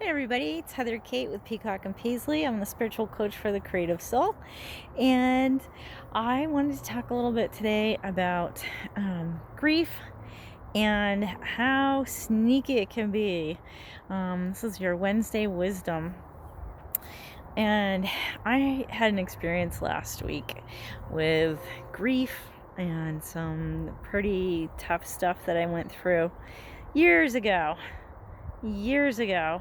Hey everybody, it's Heather Kate with Peacock and Paisley. I'm the spiritual coach for the creative soul, and I wanted to talk a little bit today about grief and how sneaky it can be. This is your Wednesday wisdom, and I had an experience last week with grief and some pretty tough stuff that I went through years ago. Years ago,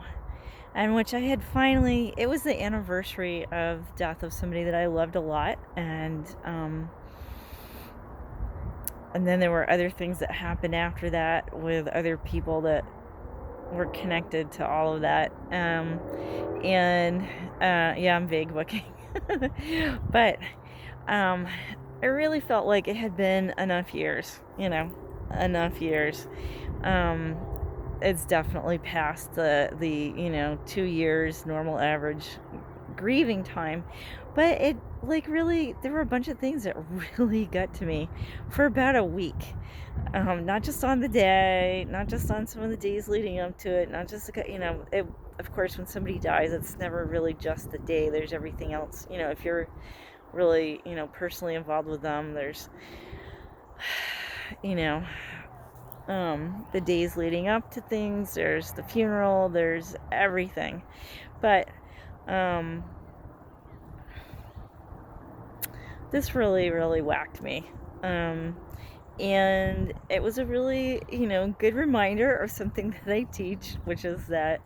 and which I had finally, it was the anniversary of death of somebody that I loved a lot, and then there were other things that happened after that with other people that were connected to all of that, and yeah, I'm vague booking. But I really felt like it had been enough years, enough years. It's definitely past the 2 years normal average grieving time, but it, like, really, there were a bunch of things that really got to me for about a week. Not just on the day, not just on some of the days leading up to it, not just it, of course, when somebody dies, it's never really just the day. There's everything else. If you're really personally involved with them, there's you know the days leading up to things, there's the funeral, there's everything. But this really, really whacked me. And it was a really, good reminder of something that I teach, which is that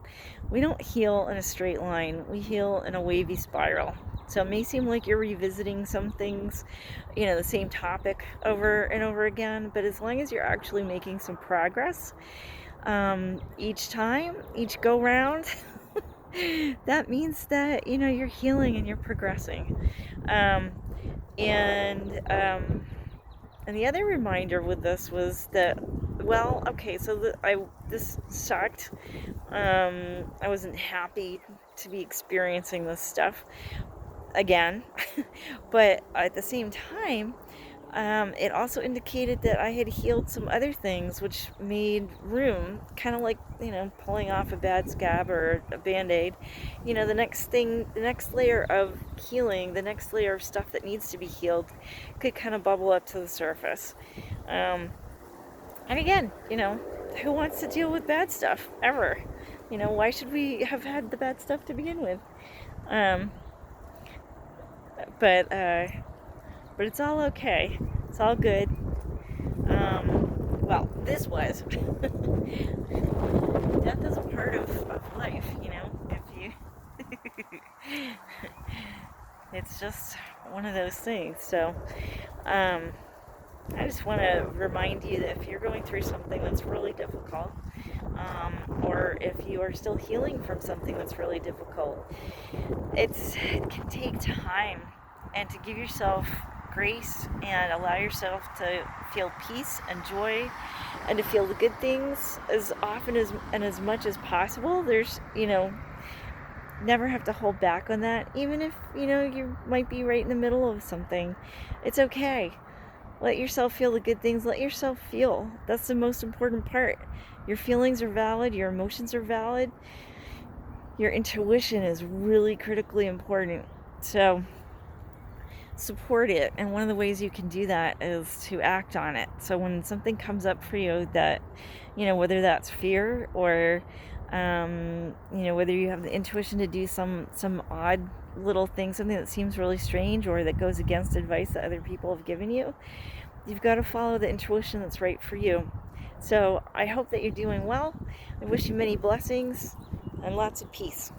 we don't heal in a straight line, we heal in a wavy spiral. So it may seem like you're revisiting some things, the same topic over and over again, but as long as you're actually making some progress each time, each go round, that means that, you're healing and you're progressing. Um, and the other reminder with this was that, well, okay, so this sucked. I wasn't happy to be experiencing this stuff again, but at the same time, it also indicated that I had healed some other things, which made room, kind of like, pulling off a bad scab or a band-aid. The next layer of healing, the next layer of stuff that needs to be healed could kind of bubble up to the surface. And again, who wants to deal with bad stuff ever? Why should we have had the bad stuff to begin with? Um, but uh, but it's all okay. It's all good. Well, this was. Death is a part of life, if you. It's just one of those things. So, I just want to remind you that if you're going through something that's really difficult, or if you are still healing from something that's really difficult, it can take time, and to give yourself grace and allow yourself to feel peace and joy and to feel the good things as often as and as much as possible. There's, never have to hold back on that, even if, you might be right in the middle of something. It's okay. Let yourself feel the good things. Let yourself feel. That's the most important part. Your feelings are valid. Your emotions are valid. Your intuition is really critically important. So support it, and one of the ways you can do that is to act on it. So when something comes up for you that, whether that's fear or whether you have the intuition to do some odd little thing, something that seems really strange or that goes against advice that other people have given you, you've got to follow the intuition that's right for you. So I hope that you're doing well. I wish you many blessings and lots of peace.